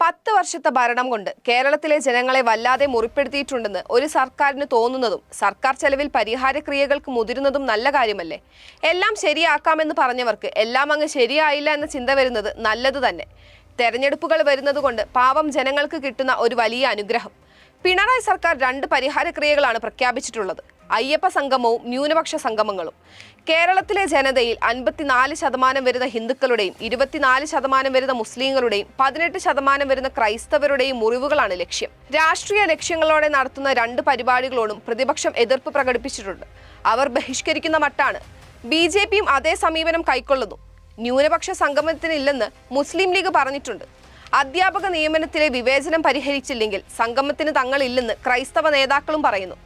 10 വർഷത്തെ ഭരണം കൊണ്ട് കേരളത്തിലെ ജനങ്ങളെ വല്ലാതെ മുറിപ്പെടുത്തിയിട്ടുണ്ടെന്ന് ഒരു സർക്കാരിന് തോന്നുന്നതും സർക്കാർ ചെലവിൽ പരിഹാരക്രിയകൾക്ക് മുതിരുന്നതും നല്ല കാര്യമല്ലേ? എല്ലാം ശരിയാക്കാമെന്ന് പറഞ്ഞവർക്ക് എല്ലാം അങ്ങ് ശരിയായില്ല എന്ന ചിന്ത വരുന്നത് നല്ലത് തന്നെ. തെരഞ്ഞെടുപ്പുകൾ വരുന്നതുകൊണ്ട് പാവം ജനങ്ങൾക്ക് കിട്ടുന്ന ഒരു വലിയ അനുഗ്രഹം. പിണറായി സർക്കാർ 2 പരിഹാരക്രിയകളാണ് പ്രഖ്യാപിച്ചിട്ടുള്ളത്: അയ്യപ്പ സംഗമവും ന്യൂനപക്ഷ സംഗമങ്ങളും. കേരളത്തിലെ ജനതയിൽ 54% വരുന്ന ഹിന്ദുക്കളുടെയും 24% വരുന്ന മുസ്ലിങ്ങളുടെയും 18% വരുന്ന ക്രൈസ്തവരുടെയും മുറിവുകളാണ് ലക്ഷ്യം. രാഷ്ട്രീയ ലക്ഷ്യങ്ങളോടെ നടത്തുന്ന 2 പരിപാടികളോടും പ്രതിപക്ഷം എതിർപ്പ് പ്രകടിപ്പിച്ചിട്ടുണ്ട്. അവർ ബഹിഷ്കരിക്കുന്ന മട്ടാണ്. BJPയും അതേ സമീപനം കൈക്കൊള്ളുന്നു. ന്യൂനപക്ഷ സംഗമത്തിനില്ലെന്ന് മുസ്ലിം ലീഗ് പറഞ്ഞിട്ടുണ്ട്. അധ്യാപക നിയമനത്തിലെ വിവേചനം പരിഹരിച്ചില്ലെങ്കിൽ സംഗമത്തിന് തങ്ങളില്ലെന്ന് ക്രൈസ്തവ നേതാക്കളും പറയുന്നു.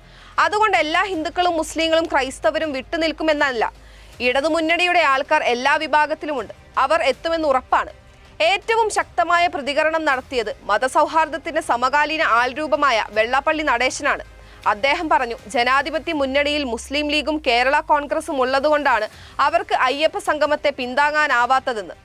അതുകൊണ്ട് എല്ലാ ഹിന്ദുക്കളും മുസ്ലിങ്ങളും ക്രൈസ്തവരും വിട്ടുനിൽക്കുമെന്നല്ല. ഇടതുമുന്നണിയുടെ ആൾക്കാർ എല്ലാ വിഭാഗത്തിലുമുണ്ട്. അവർ എത്തുമെന്ന് ഉറപ്പാണ്. ഏറ്റവും ശക്തമായ പ്രതികരണം നടത്തിയത് മതസൗഹാർദ്ദത്തിന്റെ സമകാലീന ആൾരൂപമായ വെള്ളാപ്പള്ളി നടേശനാണ്. അദ്ദേഹം പറഞ്ഞു, ജനാധിപത്യ മുന്നണിയിൽ മുസ്ലിം ലീഗും കേരള കോൺഗ്രസും ഉള്ളതുകൊണ്ടാണ് അവർക്ക് അയ്യപ്പ സംഗമത്തെ പിന്താങ്ങാനാവാത്തതെന്ന്.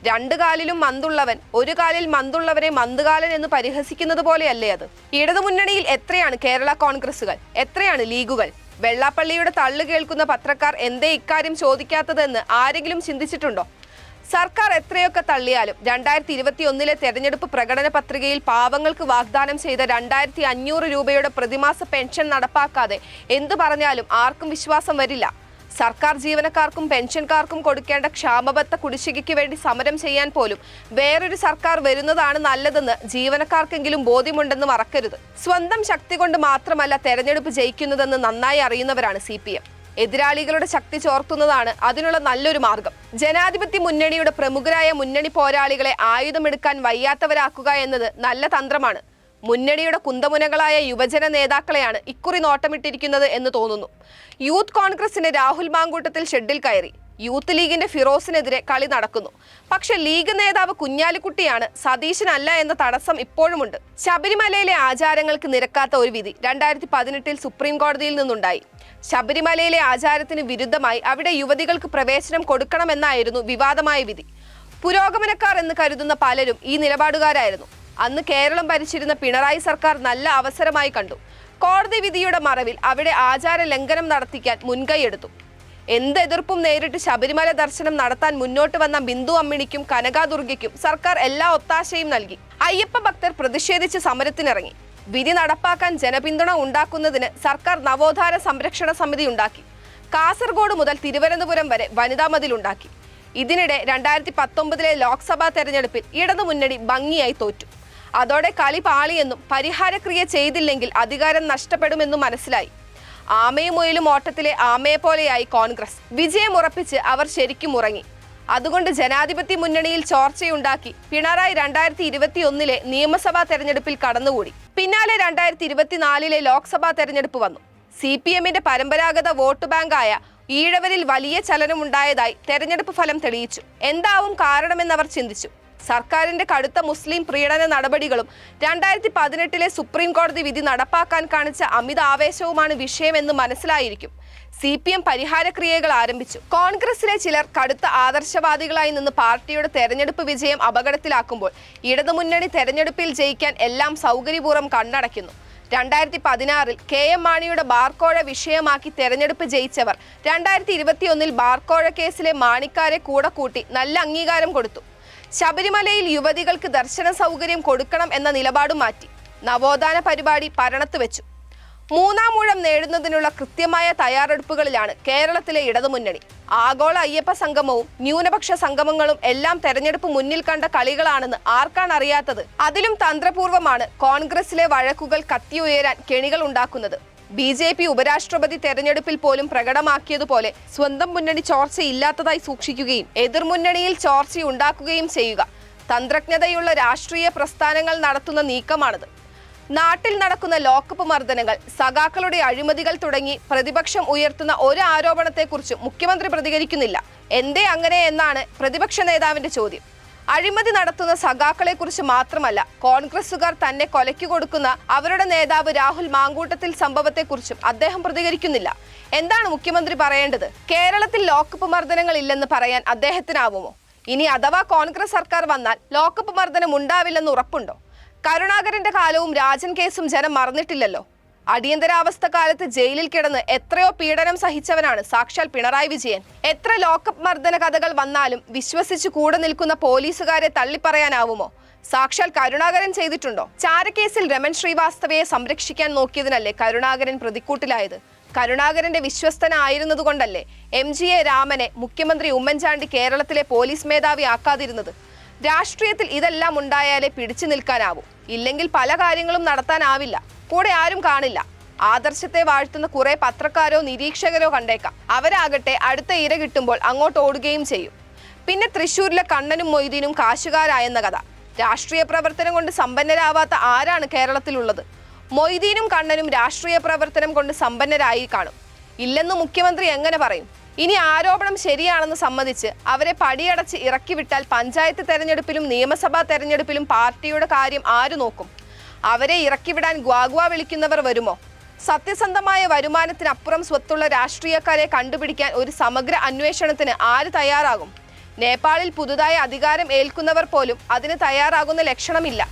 2 കാലിലും മന്തുള്ളവൻ, 1 കാലിൽ മന്തുള്ളവരെ മന്തുകാലൻ എന്ന് പരിഹസിക്കുന്നത് പോലെയല്ലേ അത്? ഇടതുമുന്നണിയിൽ എത്രയാണ് കേരള കോൺഗ്രസുകൾ, എത്രയാണ് ലീഗുകൾ? വെള്ളാപ്പള്ളിയുടെ തള്ളു കേൾക്കുന്ന പത്രക്കാർ എന്തേ ഇക്കാര്യം ചോദിക്കാത്തതെന്ന് ആരെങ്കിലും ചിന്തിച്ചിട്ടുണ്ടോ? സർക്കാർ എത്രയൊക്കെ തള്ളിയാലും 2021 തെരഞ്ഞെടുപ്പ് പ്രകടന പത്രികയിൽ പാവങ്ങൾക്ക് വാഗ്ദാനം ചെയ്ത 2500 രൂപയുടെ പ്രതിമാസ പെൻഷൻ നടപ്പാക്കാതെ എന്തു പറഞ്ഞാലും ആർക്കും വിശ്വാസം വരില്ല. സർക്കാർ ജീവനക്കാർക്കും പെൻഷൻകാർക്കും കൊടുക്കേണ്ട ക്ഷാമബത്ത കുടിശ്ശികയ്ക്ക് വേണ്ടി സമരം ചെയ്യാൻ പോലും വേറൊരു സർക്കാർ വരുന്നതാണ് നല്ലതെന്ന് ജീവനക്കാർക്കെങ്കിലും ബോധ്യമുണ്ടെന്ന് മറക്കരുത്. സ്വന്തം ശക്തി കൊണ്ട് മാത്രമല്ല തെരഞ്ഞെടുപ്പ് ജയിക്കുന്നതെന്ന് നന്നായി അറിയുന്നവരാണ് CPM. എതിരാളികളുടെ ശക്തി ചോർത്തുന്നതാണ് അതിനുള്ള നല്ലൊരു മാർഗം. ജനാധിപത്യ മുന്നണിയുടെ പ്രമുഖരായ മുന്നണി പോരാളികളെ ആയുധമെടുക്കാൻ വയ്യാത്തവരാക്കുക എന്നത് നല്ല തന്ത്രമാണ്. മുന്നണിയുടെ കുന്തമുനകളായ യുവജന നേതാക്കളെയാണ് ഇക്കുറി നോട്ടമിട്ടിരിക്കുന്നത് എന്ന് തോന്നുന്നു. യൂത്ത് കോൺഗ്രസിന്റെ രാഹുൽ മാങ്കൂട്ടത്തിൽ ഷെഡിൽ കയറി. യൂത്ത് ലീഗിന്റെ ഫിറോസിനെതിരെ കളി നടക്കുന്നു. പക്ഷെ ലീഗ് നേതാവ് കുഞ്ഞാലിക്കുട്ടിയാണ്, സതീശനല്ല എന്ന തടസ്സം ഇപ്പോഴുമുണ്ട്. ശബരിമലയിലെ ആചാരങ്ങൾക്ക് നിരക്കാത്ത ഒരു വിധി 2018 സുപ്രീം കോടതിയിൽ നിന്നുണ്ടായി. ശബരിമലയിലെ ആചാരത്തിന് വിരുദ്ധമായി അവിടെ യുവതികൾക്ക് പ്രവേശനം കൊടുക്കണമെന്നായിരുന്നു വിവാദമായ വിധി. പുരോഗമനക്കാർ എന്ന് കരുതുന്ന പലരും ഈ നിലപാടുകാരായിരുന്നു. അന്ന് കേരളം ഭരിച്ചിരുന്ന പിണറായി സർക്കാർ നല്ല അവസരമായി കണ്ടു. കോടതി വിധിയുടെ മറവിൽ അവിടെ ആചാര ലംഘനം നടത്തിക്കാൻ മുൻകൈയെടുത്തു. എന്ത് എതിർപ്പും നേരിട്ട് ശബരിമല ദർശനം നടത്താൻ മുന്നോട്ട് വന്ന ബിന്ദു അമ്മിണിക്കും കനകാദുർഗയ്ക്കും സർക്കാർ എല്ലാ ഒത്താശയും നൽകി. അയ്യപ്പ ഭക്തർ പ്രതിഷേധിച്ച് സമരത്തിനിറങ്ങി. വിധി നടപ്പാക്കാൻ ജനപിന്തുണ ഉണ്ടാക്കുന്നതിന് സർക്കാർ നവോത്ഥാന സംരക്ഷണ സമിതി ഉണ്ടാക്കി. കാസർഗോഡ് മുതൽ തിരുവനന്തപുരം വരെ വനിതാ മതിലുണ്ടാക്കി. ഇതിനിടെ 2019 ലോക്സഭാ തെരഞ്ഞെടുപ്പിൽ ഇടതുമുന്നണി ഭംഗിയായി തോറ്റു. അതോടെ കളി പാളിയെന്നും പരിഹാരക്രിയ ചെയ്തില്ലെങ്കിൽ അധികാരം നഷ്ടപ്പെടുമെന്നും മനസ്സിലായി. ആമയും മുയലും ഓട്ടത്തിലെ ആമയെ പോലെയായി കോൺഗ്രസ്. വിജയം ഉറപ്പിച്ച് അവർ ശരിക്കും ഉറങ്ങി. അതുകൊണ്ട് ജനാധിപത്യ മുന്നണിയിൽ ചോർച്ചയുണ്ടാക്കി പിണറായി 2021 നിയമസഭാ തെരഞ്ഞെടുപ്പിൽ കടന്നുകൂടി. പിന്നാലെ 2024 ലോക്സഭാ തെരഞ്ഞെടുപ്പ് വന്നു. CPMന്റെ പരമ്പരാഗത വോട്ട് ബാങ്കായ ഈഴവരിൽ വലിയ ചലനമുണ്ടായതായി തെരഞ്ഞെടുപ്പ് ഫലം തെളിയിച്ചു. എന്താവും കാരണമെന്നവർ ചിന്തിച്ചു. സർക്കാരിന്റെ കടുത്ത മുസ്ലിം പ്രീണന നടപടികളും 2018 സുപ്രീം കോടതി വിധി നടപ്പാക്കാൻ കാണിച്ച അമിത ആവേശവുമാണ് വിഷയമെന്ന് മനസ്സിലായിരിക്കും. CPM പരിഹാരക്രിയകൾ ആരംഭിച്ചു. കോൺഗ്രസിലെ ചിലർ കടുത്ത ആദർശവാദികളായി നിന്ന് പാർട്ടിയുടെ തെരഞ്ഞെടുപ്പ് വിജയം അപകടത്തിലാക്കുമ്പോൾ ഇടതുമുന്നണി തെരഞ്ഞെടുപ്പിൽ ജയിക്കാൻ എല്ലാം സൗകര്യപൂർവ്വം കണ്ണടയ്ക്കുന്നു. 2016 KM മാണിയുടെ ബാർക്കോഴ വിഷയമാക്കി തെരഞ്ഞെടുപ്പ് ജയിച്ചവർ 2021 ബാർക്കോഴ കേസിലെ മാണിക്കാരെ കൂടെ കൂട്ടി നല്ല അംഗീകാരം കൊടുത്തു. ശബരിമലയിൽ യുവതികൾക്ക് ദർശന സൗകര്യം കൊടുക്കണം എന്ന നിലപാട് മാറ്റി. നവോത്ഥാന പരിപാടി പരണത്ത് വെച്ചു. 3-ാം ഊഴം നേടുന്നതിനുള്ള കൃത്യമായ തയ്യാറെടുപ്പുകളിലാണ് കേരളത്തിലെ ഇടതുമുന്നണി. ആഗോള അയ്യപ്പ സംഗമവും ന്യൂനപക്ഷ സംഗമങ്ങളും എല്ലാം തെരഞ്ഞെടുപ്പ് മുന്നിൽ കണ്ട കളികളാണെന്ന് ആർക്കാണ് അറിയാത്തത്? അതിലും തന്ത്രപൂർവ്വമാണ് കോൺഗ്രസിലെ വഴക്കുകൾ കത്തിയുയരാൻ കെണികൾ ഉണ്ടാക്കുന്നത്. BJP ഉപരാഷ്ട്രപതി തെരഞ്ഞെടുപ്പിൽ പോലും പ്രകടമാക്കിയതുപോലെ സ്വന്തം മുന്നണി ചോർച്ചയില്ലാത്തതായി സൂക്ഷിക്കുകയും എതിർമുന്നണിയിൽ ചോർച്ചയുണ്ടാക്കുകയും ചെയ്യുക തന്ത്രജ്ഞതയുള്ള രാഷ്ട്രീയ പ്രസ്ഥാനങ്ങൾ നടത്തുന്ന നീക്കമാണിത്. നാട്ടിൽ നടക്കുന്ന ലോക്കപ്പ് മർദ്ദനങ്ങൾ, സഖാക്കളുടെ അഴിമതികൾ തുടങ്ങി പ്രതിപക്ഷം ഉയർത്തുന്ന ഒരു ആരോപണത്തെക്കുറിച്ചും മുഖ്യമന്ത്രി പ്രതികരിക്കുന്നില്ല. എന്തേ അങ്ങനെ എന്നാണ് പ്രതിപക്ഷ നേതാവിന്റെ ചോദ്യം. അഴിമതി നടത്തുന്ന സഖാക്കളെക്കുറിച്ച് മാത്രമല്ല, കോൺഗ്രസുകാർ തന്നെ കൊലയ്ക്ക് കൊടുക്കുന്ന അവരുടെ നേതാവ് രാഹുൽ മാങ്കൂട്ടത്തിൽ സംഭവത്തെക്കുറിച്ചും അദ്ദേഹം പ്രതികരിക്കുന്നില്ല. എന്താണ് മുഖ്യമന്ത്രി പറയേണ്ടത്? കേരളത്തിൽ ലോക്കപ്പ് മർദ്ദനങ്ങൾ ഇല്ലെന്ന് പറയാൻ അദ്ദേഹത്തിനാവുമോ? ഇനി അഥവാ കോൺഗ്രസ് സർക്കാർ വന്നാൽ ലോക്കപ്പ് മർദ്ദനം ഉണ്ടാവില്ലെന്ന് ഉറപ്പുണ്ടോ? കരുണാകരന്റെ കാലവും രാജൻ കേസും ജനം മറന്നിട്ടില്ലല്ലോ. അടിയന്തരാവസ്ഥ കാലത്ത് ജയിലിൽ കിടന്ന് എത്രയോ പീഡനം സഹിച്ചവനാണ് സാക്ഷാൽ പിണറായി വിജയൻ. എത്ര ലോക്കപ്പ് മർദ്ദന കഥകൾ വന്നാലും വിശ്വസിച്ച് കൂടെ നിൽക്കുന്ന പോലീസുകാരെ തള്ളിപ്പറയാനാവുമോ? സാക്ഷാൽ കരുണാകരൻ ചെയ്തിട്ടുണ്ടോ? ചാരക്കേസിൽ രമൺ ശ്രീവാസ്തവയെ സംരക്ഷിക്കാൻ നോക്കിയതിനല്ലേ കരുണാകരൻ പ്രതിക്കൂട്ടിലായത്? കരുണാകരന്റെ വിശ്വസ്തനായിരുന്നതുകൊണ്ടല്ലേ MGA രാമനെ മുഖ്യമന്ത്രി ഉമ്മൻചാണ്ടി കേരളത്തിലെ പോലീസ് മേധാവി ആക്കാതിരുന്നത്? രാഷ്ട്രീയത്തിൽ ഇതെല്ലാം ഉണ്ടായാലേ പിടിച്ചു നിൽക്കാനാവൂ. ഇല്ലെങ്കിൽ പല കാര്യങ്ങളും നടത്താനാവില്ല. കൂടെ ആരും കാണില്ല. ആദർശത്തെ വാഴ്ത്തുന്ന കുറെ പത്രക്കാരോ നിരീക്ഷകരോ കണ്ടേക്കാം. അവരാകട്ടെ അടുത്ത ഇര കിട്ടുമ്പോൾ അങ്ങോട്ട് ഓടുകയും ചെയ്യും. പിന്നെ തൃശ്ശൂരിലെ കണ്ണനും മൊയ്തീനും കാശുകാരായെന്ന കഥ. രാഷ്ട്രീയ പ്രവർത്തനം കൊണ്ട് സമ്പന്നരാവാത്ത ആരാണ് കേരളത്തിലുള്ളത്? മൊയ്തീനും കണ്ണനും രാഷ്ട്രീയ പ്രവർത്തനം കൊണ്ട് സമ്പന്നരായി കാണും. ഇല്ലെന്ന് മുഖ്യമന്ത്രി എങ്ങനെ പറയും? ഇനി ആരോപണം ശരിയാണെന്ന് സമ്മതിച്ച് അവരെ പടിയടച്ച് ഇറക്കി വിട്ടാൽ പഞ്ചായത്ത് തെരഞ്ഞെടുപ്പിലും നിയമസഭാ തെരഞ്ഞെടുപ്പിലും പാർട്ടിയുടെ കാര്യം ആര് നോക്കും? അവരെ ഇറക്കിവിടാൻ ഗ്വാഗ്വ വിളിക്കുന്നവർ വരുമോ? സത്യസന്ധമായ വരുമാനത്തിനപ്പുറം സ്വത്തുള്ള രാഷ്ട്രീയക്കാരെ കണ്ടുപിടിക്കാൻ ഒരു സമഗ്ര അന്വേഷണത്തിന് ആര് തയ്യാറാകും? നേപ്പാളിൽ പുതുതായി അധികാരം ഏൽക്കുന്നവർ പോലും അതിന് തയ്യാറാകുന്ന ലക്ഷണമില്ല.